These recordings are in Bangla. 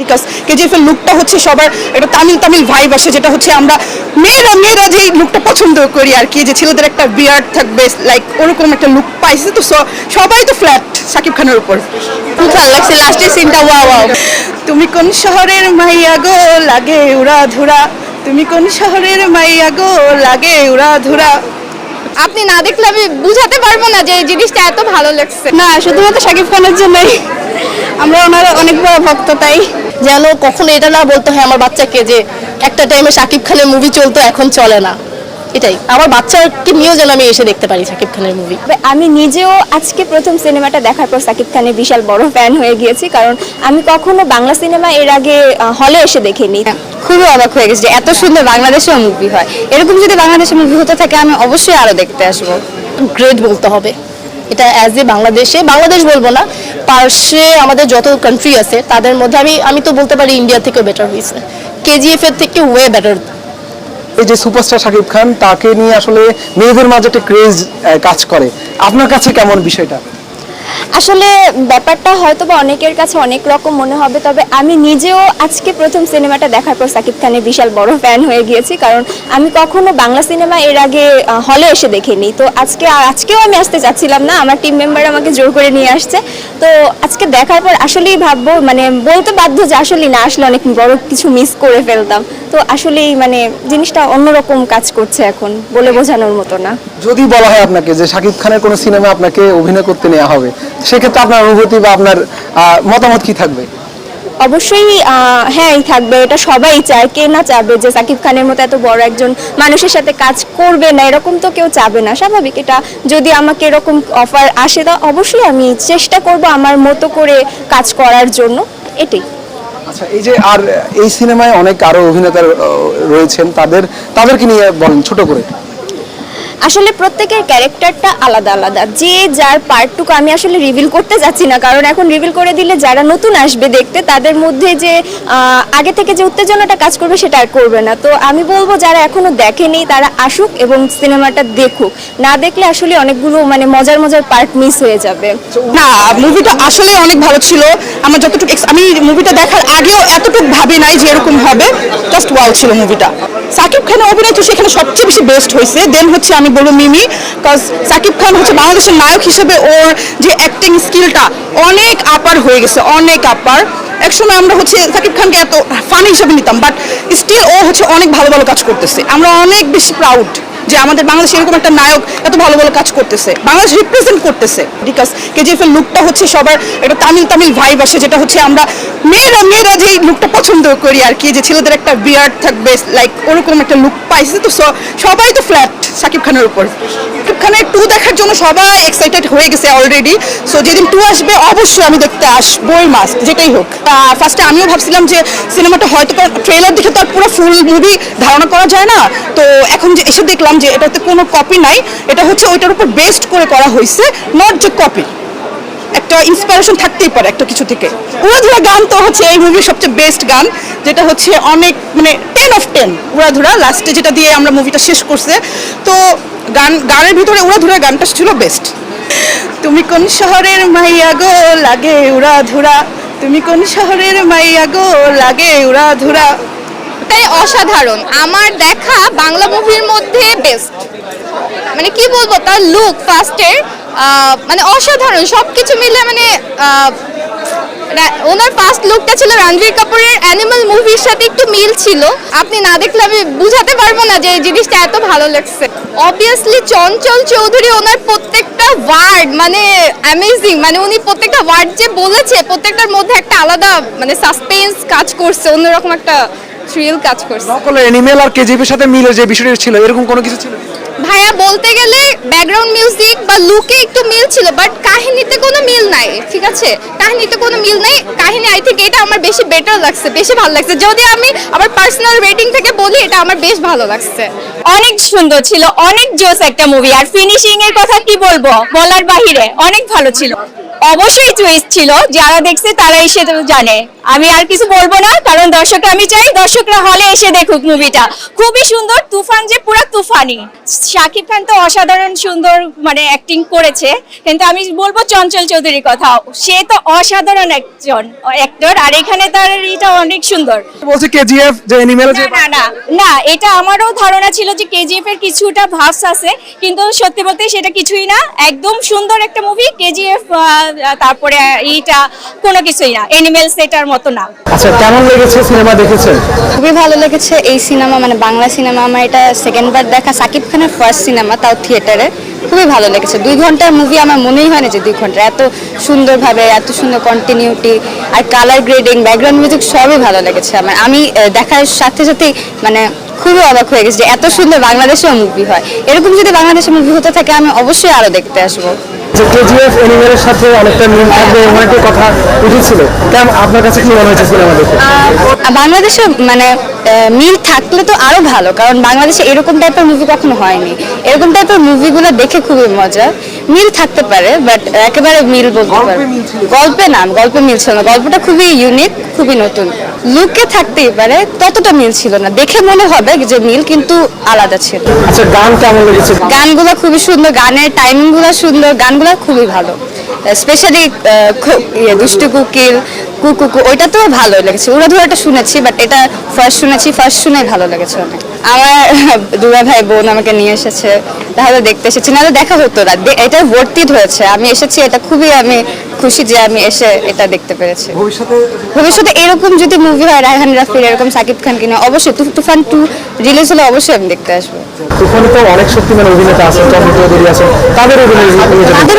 বিকজ কেজিএফ এর লুকটা হচ্ছে সবার একটা তামিল তামিল ভাইব আসে, যেটা হচ্ছে আমরা মেয়েরা যে লুকটা পছন্দ করি আর কি, যে ছেলেদের একটা বিয়ার্ড থাকবে লাইক ওরকম একটা লুক পাইছে। তো সবাই তো ফ্ল্যাট সাকিব খানের উপর। খুব ভালো লাগছে লাস্টের সিনটা, ওয়াও। তুমি কোন শহরের মাইয়া গো লাগে উড়া ধুরা, তুমি কোন শহরের মাইয়া গো লাগে উড়া ধুরা। আপনি না দেখলে আমি বুঝাতে পারবো না যে এই জিনিসটা এত ভালো লাগছে। না, শুধুমাত্র সাকিব খানের জন্যই, আমরা ওনার অনেক বড় ভক্ত, তাই যেন কখনো এটা না বলতে হয় আমার বাচ্চাকে যে একটা টাইমে সাকিব খানের মুভি চলতো এখন চলে না। এটাই আমার বাচ্চাকে নিয়েও যেন আমি এসে দেখতে পারি সাকিব খানের মুভি। আমি নিজেও আজকে প্রথম সিনেমাটা দেখার পর সাকিব খানের বিশাল বড় ফ্যান হয়ে গিয়েছি, কারণ আমি কখনো বাংলা সিনেমা এর আগে হলে এসে দেখিনি। খুবই অবাক হয়ে গেছে যে এত সুন্দর বাংলাদেশেও মুভি হয়। এরকম যদি বাংলাদেশে মুভি হতে থাকে আমি অবশ্যই আরো দেখতে আসবো। গ্রেট বলতে হবে এটা, অ্যাজ এ বাংলাদেশ বলবো না, পার্শ্বে আমাদের যত কান্ট্রি আছে তাদের মধ্যে আমি তো বলতে পারি ইন্ডিয়া থেকেও বেটার হয়েছে, কেজিএফ এর থেকে ওয়ে বেটার। এই যে সুপারস্টার শাকিব খান, তাকে নিয়ে আসলে মেয়েদের মাঝে একটা ক্রেজ কাজ করে, আপনার কাছে কেমন বিষয়টা? আসলে ব্যাপারটা হয়তো বা অনেকের কাছে অনেক রকম মনে হবে, তবে আমি নিজেও আজকে প্রথম সিনেমাটা দেখার পর সাকিব খানের বিশাল বড় ফ্যান হয়ে গিয়েছি, কারণ আমি কখনো বাংলা সিনেমা এর আগে হলে এসে দেখিনি। তো আজকেও আমি আসতে চাচ্ছিলাম না, আমার টিম মেম্বার আমাকে জোর করে নিয়ে আসছে। তো আজকে দেখার পর আসলেই ভাববো, মানে বলতে বাধ্য যে আসলেই না আসলে অনেক বড় কিছু মিস করে ফেলতাম। তো আসলেই মানে জিনিসটা অন্যরকম কাজ করছে এখন, বলে বোঝানোর মতো না। যদি বলা হয় আপনাকে যে শাকিব খানের কোনো সিনেমা আপনাকে অভিনয় করতে নেওয়া হবে, সেক্ষেত্রে আপনার অনুভূতি বা আপনার মতামত কি থাকবে? অবশ্যই হ্যাঁ থাকবে, এটা সবাই চায়, কে না চাবে যে সাকিব খানের মতো এত বড় একজন মানুষের সাথে কাজ করবে না, এরকম তো কেউ চাবে না, স্বাভাবিক। এটা যদি আমাকে এরকম অফার আসে তা অবশ্যই আমি চেষ্টা করব আমার মতো করে কাজ করার জন্য, এটাই। আচ্ছা, এই যে আর এই সিনেমায় অনেক আরো অভিনেতা রয়েছেন, তাদেরকে নিয়ে বলেন ছোট করে। আসলে প্রত্যেকের ক্যারেক্টারটা আলাদা আলাদা, যে যার পার্টটুকু আমি আসলে রিভিল করতে যাচ্ছি না, কারণ এখন রিভিল করে দিলে যারা নতুন আসবে দেখতে তাদের মধ্যে যে আগে থেকে যে উত্তেজনাটা কাজ করবে সেটা আর করবে না। তো আমি বলবো যারা এখনো দেখেনি তারা আসুক এবং সিনেমাটা দেখুক, না দেখলে আসলে অনেকগুলো মানে মজার পার্ট মিস হয়ে যাবে। না, মুভিটা আসলে অনেক ভালো ছিল। আমার যতটুকু আমি মুভিটা দেখার আগেও এতটুকু ভাবি নাই যে এরকম হবে, জাস্ট ওয়াও ছিল মুভিটা। সাকিব খানের অভিনয় তো সেখানে সবচেয়ে বেশি বেস্ট হয়েছে। দেন হচ্ছে আমি বলবো মিমি, কজ সাকিব খান হচ্ছে বাংলাদেশের নায়ক হিসেবে ওর যে অ্যাক্টিং স্কিলটা অনেক আপার হয়ে গেছে, অনেক আপার। একসময় আমরা হচ্ছে সাকিব খানকে এত ফানি হিসেবে নিতাম, বাট স্টিল ও হচ্ছে অনেক ভালো ভালো কাজ করতেছে। আমরা অনেক বেশি প্রাউড যে আমাদের বাংলাদেশে এরকম একটা নায়ক এত ভালো ভালো কাজ করতেছে, বাংলাদেশ রিপ্রেজেন্ট করতেছে। বিকজ কেজিএফ এর লুকটা হচ্ছে সবার একটা তামিল তামিল ভাইব আসে, যেটা হচ্ছে আমরা মেয়েরা যে লুকটা পছন্দ করি আর কি, যে ছেলেদের একটা বিয়ার্ড থাকবে লাইক ওরকম একটা লুক পাইছে। তো সবাই তো ফ্ল্যাট সাকিব খানের উপর। সাকিব খানের 2 দেখার জন্য সবাই এক্সাইটেড হয়ে গেছে অলরেডি। সো যেদিন 2 আসবে অবশ্যই আমি দেখতে আসবই, মাস্ট, যেটাই হোক। ফার্স্টে আমিও ভাবছিলাম যে সিনেমাটা হয়তো ট্রেলার দেখে তো আর পুরো ফুল মুভি ধারণা করা যায় না। তো এখন যে এসে দেখলাম যে এটাতে কোনো কপি নাই, এটা হচ্ছে ওইটার উপর বেস্ট করে করা হয়েছে, নট যে কপি। একটা ইন্সপিরেশন থাকতেই পারে একটা কিছু থেকে। উড়াধুরা গান তো হচ্ছে এই মুভির সবচেয়ে বেস্ট গান, যেটা হচ্ছে অনেক মানে 10 of 10 উড়াধুরা, লাস্টে যেটা দিয়ে আমরা মুভিটা শেষ করছে। তো গানের ভিতরে উড়াধুরা গানটা ছিল বেস্ট। তুমি কোন শহরের মাইয়া গো লাগে উড়াধুরা, তুমি কোন শহরের মাইয়া গো লাগে উড়াধুরা। তাই অসাধারণ, আমার দেখা বাংলা মুভির মধ্যে বেস্ট। মানে কি বলবো, তার লুক ফার্স্টের মানে অসাধারণ, সবকিছু মিলে মানে ওনার ফার্স্ট লুকটা ছিল রণবীর কাপুরের অ্যানিমাল মুভির সাথে একটু মিল ছিল। আপনি না দেখলে আমি বুঝাতে পারবো না যে এই জিনিসটা এত ভালো লাগছে। অবভিয়াসলি চঞ্চল চৌধুরী, ওনার প্রত্যেকটা ওয়ার্ড মানে অ্যামেজিং, মানে উনি প্রত্যেকটা ওয়ার্ড যে বলেছে প্রত্যেকটার মধ্যে একটা আলাদা মানে সাসপেন্স কাজ করছে, অন্যরকম একটা থ্রিল কাজ করছে। নকল অ্যানিমেল আর কেজিএফ এর সাথে মিলের যে বিষয়টা ছিল, এরকম কোনো কিছু ছিল? ভাইয়া বলতে গেলে ব্যাকগ্রাউন্ড মিউজিক বা লুকে একটু মিল ছিল, বাট কাহিনীতে কোনো মিল নাই। ঠিক আছে, কাহিনীতে কোনো মিল নাই। কাহিনী আই থিঙ্ক এটা আমার বেশি বেটার লাগছে, বেশি ভালো লাগছে। যদি আমি আমার পার্সোনাল রেটিং থেকে বলি, এটা আমার বেশ ভালো লাগছে। অনেক সুন্দর ছিল, অনেক জোস একটা মুভি, আর ফিনিশিং এর কথা কি বলবো, বলার বাহিরে, অনেক ভালো ছিল। অবশ্যই টুইস্ট ছিল, যারা দেখছে তারাই সেটা জানে। আমি আর কিছু বলবো না, কারণ দর্শকরা, আমি চাই দর্শকরা হলে এসে দেখুক মুভিটা। খুবই সুন্দর, তুফান যে পুরো তুফানি। শাকিব খান তো অসাধারণ সুন্দর মানে অ্যাক্টিং করেছে, কিন্তু আমি বলবো চঞ্চল চৌধুরীর কথা, সে তো অসাধারণ একজন অ্যাক্টর, আর এখানে তার এটা অনেক সুন্দর। বলছি কেজিএফ যে অ্যানিমেল যে না না না, এটা আমারও ধারণা ছিল যে কেজিএফ এর কিছুটা ভাবস আছে, কিন্তু সত্যি বলতে সেটা কিছুই না, একদম সুন্দর একটা মুভি। কেজিএফ তারপরে এইটা কোনো কিছুই না, অ্যানিমেলস এটার মতো না। আচ্ছা, কেমন লেগেছে সিনেমা দেখেছেন? খুবই ভালো লেগেছে এই সিনেমা, মানে বাংলা সিনেমা। আমার এটা সেকেন্ড বার দেখা, সাকিব খানের ফার্স্ট সিনেমা, তাও থিয়েটারে। খুবই ভালো লেগেছে। 2 ঘন্টার মুভি, আমার মনেই হয় না যে 2 ঘন্টা। এত সুন্দরভাবে, এত সুন্দর কন্টিনিউটি আর কালার গ্রেডিং, ব্যাকগ্রাউন্ড মিউজিক সবই ভালো লেগেছে আমার। আমি দেখার সাথে সাথেই মানে খুবই অবাক হয়ে গেছে যে এত সুন্দর বাংলাদেশেও মুভি হয়। এরকম যদি বাংলাদেশে মুভি হতে থাকে আমি অবশ্যই আরো দেখতে আসবো। যে কেজিএফ অ্যানিমেলের সাথে অনেকটা মিল থাকবে এমন একটা কথা উঠেছিল, কেমন আপনার কাছে কি মনে হয়েছে সিনেমা দেখে? বাংলাদেশে মানে মিল থাকলে তো আরো ভালো, কারণ বাংলাদেশে এরকম টাইপের মুভি কখনো হয়নি। এরকম টাইপের মুভিগুলো দেখে খুবই মজা। মিল থাকতে পারে, বাট একেবারে মিল বলতে পারে গল্পে মিল ছিল না। গল্পটা খুবই ইউনিক, খুবই নতুন। লুকে থাকতেই পারে, ততটা মিল ছিল না। দেখে মনে হবে যে মিল, কিন্তু আলাদা ছিল। আচ্ছা, গান কেমন লেগেছে? গানগুলো খুবই সুন্দর, গানের টাইমিং গুলো সুন্দর, গানগুলো খুবই ভালো। স্পেশালি দুষ্টু কুকিল কুকুকু, ওইটা তো ভালো লেগেছে। উড়াধুরাটা শুনেছি, বাট এটা ফার্স্ট শুনেছি, ফার্স্ট শুনে ভালো লেগেছে অনেক। আমার দুলা ভাই বোন আমাকে নিয়ে এসেছে, তাহলে দেখতে এসেছি, নাহলে দেখা হতো না। এটা ভর্তিত হয়েছে, আমি এসেছি, এটা খুবই আমি খুশি যে আমি এসে এটা দেখতে পেরেছি। ভবিষ্যতে এরকম যদি মুভি হয়, রায়হান রাফির এরকম, সাকিব খান কিনা, অবশ্যই তুফান 2 রিলিজ হলে অবশ্যই আমি দেখতে আসবো। তুফানে তো অনেক শক্তিমান অভিনেতা আছেন, চঞ্চল চৌধুরী আছেন, তাদের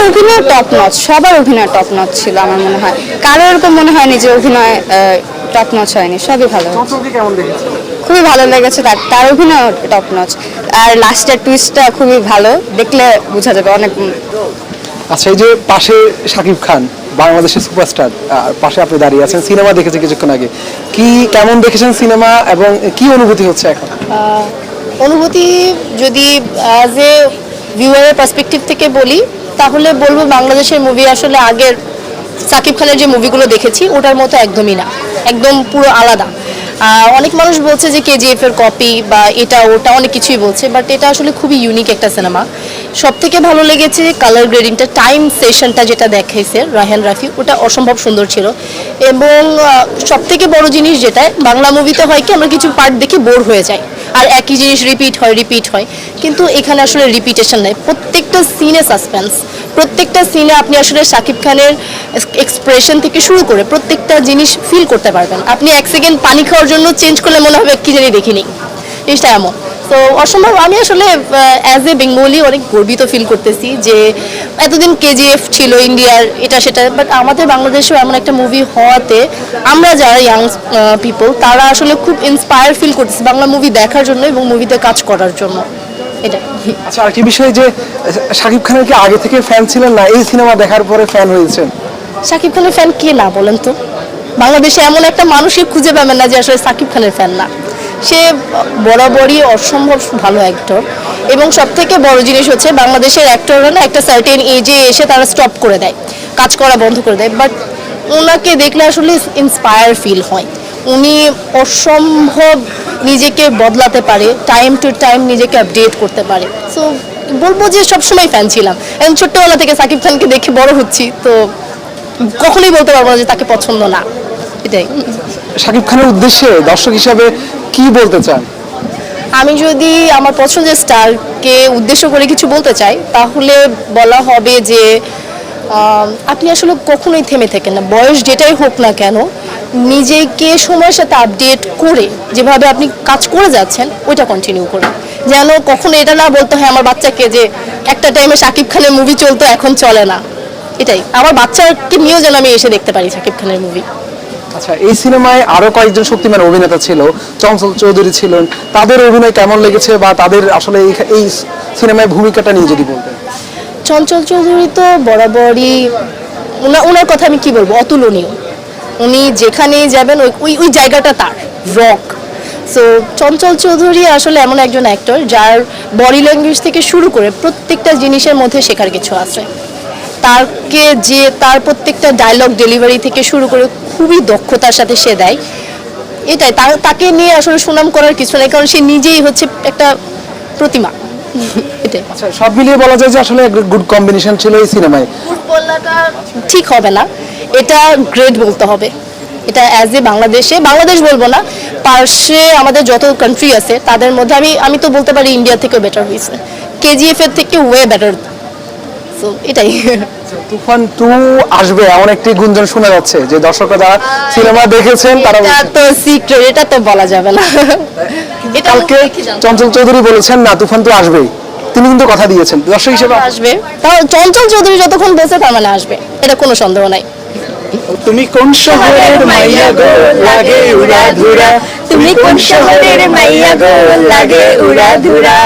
অভিনয় টপ নচ, সবার অভিনয় টপ নচ ছিল আমার মনে হয়। কারো এরকম মনে হয়নি যে অভিনয় টপ নচ হয়নি, সবই ভালো। কেমন দেখেছে? খুবই ভালো লেগেছে, তার অভিনয় টপ নচ। আর লাস্টের টুইস্টটা খুবই ভালো, দেখলে বোঝা যাবে অনেক। আচ্ছা, এই যে পাশে শাকিব খান, বাংলাদেশের সুপারস্টার, পাশে আপনি দাঁড়িয়ে আছেন, সিনেমা দেখেছেন কিছুক্ষণ আগে, কি কেমন দেখেছেন সিনেমা এবং কি অনুভূতি হচ্ছে এখন? অনুভূতি যদি অ্যাজ এ ভিউয়ারের পার্সপেক্টিভ থেকে বলি, তাহলে বলবো বাংলাদেশের মুভি আসলে আগের সাকিব খানের যে মুভিগুলো দেখেছি ওটার মতো একদমই না, একদম পুরো আলাদা। অনেক মানুষ বলছে যে কেজিএফ এর কপি বা এটা ওটা অনেক কিছুই বলছে, বাট এটা আসলে খুবই ইউনিক একটা সিনেমা। সব থেকে ভালো লেগেছে কালার গ্রেডিংটা, টাইম সেশনটা যেটা দেখাইছে রায়হান রাফি, ওটা অসম্ভব সুন্দর ছিল। এবং সব থেকে বড় জিনিস যেটা বাংলা মুভিতে হয় কি, আমরা কিছু পার্ট দেখে বোর হয়ে যাই, আর একই জিনিস রিপিট হয়, কিন্তু এখানে আসলে রিপিটেশন নেই। প্রত্যেকটা সিনে সাসপেন্স, প্রত্যেকটা সিনে আপনি আসলে শাকিব খানের এক্সপ্রেশন থেকে শুরু করে প্রত্যেকটা জিনিস ফিল করতে পারবেন। আপনি 1 সেকেন্ড পানি খাওয়ার জন্য চেঞ্জ করলে মনে হবে কি জানি দেখিনি, জিনিসটা এমন। তো অসম্ভব। আমি আসলে অ্যাজ এ বেঙ্গলি অনেক গর্বিত ফিল করতেছি যে এতদিন কেজিএফ ছিল ইন্ডিয়ার এটা সেটা, বাট আমাদের বাংলাদেশেও এমন একটা মুভি হওয়াতে আমরা যারা ইয়াং পিপল তারা আসলে খুব ইন্সপায়ার ফিল করতেছি বাংলা মুভি দেখার জন্য এবং মুভিতে কাজ করার জন্য। এটা আচ্ছা, আরেকটি বিষয় যে শাকিব খানের কি আগে থেকে ফ্যান ছিলেন, না এই সিনেমা দেখার পরে ফ্যান হয়েছেন? শাকিব খানের ফ্যান কে না বলেন তো? বাংলাদেশে এমন একটা মানুষই খুঁজে পাবেন না যে আসলে শাকিব খানের ফ্যান না। সে বরাবরই অসম্ভব ভালো অ্যাক্টর, এবং সব থেকে বড় জিনিস হচ্ছে বাংলাদেশের অ্যাক্টররা না একটা সার্টেন এজে এসে তারা স্টপ করে দেয়, কাজ করা বন্ধ করে দেয়, বাট ওনাকে দেখলে আসলে ইন্সপায়ার ফিল হয়। উনি অসম্ভব নিজেকে বদলাতে পারে, টাইম টু টাইম নিজেকে আপডেট করতে পারে। সো বলবো যে সবসময় ফ্যান ছিলাম, এবং ছোট্টবেলা থেকে সাকিব খানকে দেখে বড় হচ্ছি, তো কখনোই বলতে পারবো না যে তাকে পছন্দ না। এটাই। শাকিব খানের উদ্দেশ্যে দর্শক হিসাবে কি বলতে চান? আমি যদি আমার পছন্দের স্টারকে উদ্দেশ্য করে কিছু বলতে চাই, তাহলে বলা হবে যে আপনি আসলে কখনোই থেমে থাকেন না, বয়স যেটাই হোক না কেন, নিজেকে সময়ের সাথে আপডেট করে যেভাবে আপনি কাজ করে যাচ্ছেন ওইটা কন্টিনিউ করুন। যেন কখনো এটা না বলতে হয় আমার বাচ্চাকে যে একটা টাইমে শাকিব খানের মুভি চলতো এখন চলে না। এটাই, আমার বাচ্চাকে নিয়েও যেন আমি এসে দেখতে পারি শাকিব খানের মুভি। আচ্ছা, এই সিনেমায় আরো কয়েকজন শক্তিমান অভিনেতা ছিল, চঞ্চল চৌধুরী ছিলেন, তাদের অভিনয় কেমন লেগেছে বা তাদের আসলে এই সিনেমায় ভূমিকাটা নিয়ে যদি বলতেন? চঞ্চল চৌধুরী তো বরাবরই, ওনার কথা আমি কি বলবো, অতুলনীয়। উনি যেখানেই যাবেন ওই জায়গাটা তার রক। সো চঞ্চল চৌধুরী আসলে এমন একজন অ্যাক্টর যার বডি ল্যাঙ্গুয়েজ থেকে শুরু করে প্রত্যেকটা জিনিসের মধ্যে শেখার কিছু আছে। তার প্রত্যেকটা ডায়লগ ডেলিভারি থেকে শুরু করে খুবই দক্ষতার সাথে সে দেয়, এটাই তাকে নিয়ে আসলে সুনাম করার কিছু নেই, কারণ সে নিজেই হচ্ছে একটা প্রতিমা। এটাই আচ্ছা, সব মিলিয়ে বলা যায় যে আসলে গুড কম্বিনেশন ছিল এই সিনেমায়। বলাটা ঠিক হবে না, এটা গ্রেট বলতে হবে। এটা অ্যাজ এ বাংলাদেশ বলবো না, পার্শ্বে আমাদের যত কান্ট্রি আছে তাদের মধ্যে আমি তো বলতে পারি ইন্ডিয়া থেকেও বেটার হয়েছে, কেজিএফ এর থেকে ওয়ে বেটার। সো এটাই। তুফান 2 আসবে এমন একটি গুঞ্জন শোনা যাচ্ছে, যে দর্শকরা যারা সিনেমা দেখেছেন তারা এটা তো সিক্রেট, এটা তো বলা যাবে না। এটা কালকে চঞ্চল চৌধুরী বলেছেন না তুফান 2 আসবেই, তিনি কিন্তু কথা দিয়েছেন দর্শক হিসেবে। আসবে, তাহলে চঞ্চল চৌধুরী যতক্ষণ বলছে তার মানে আসবে, এটা কোনো সন্দেহ নাই। তুমি কোন শহরের মাইয়া গো লাগে উড়া ধুরা, তুমি কোন শহরের মাইয়া গো লাগে উড়া ধুরা।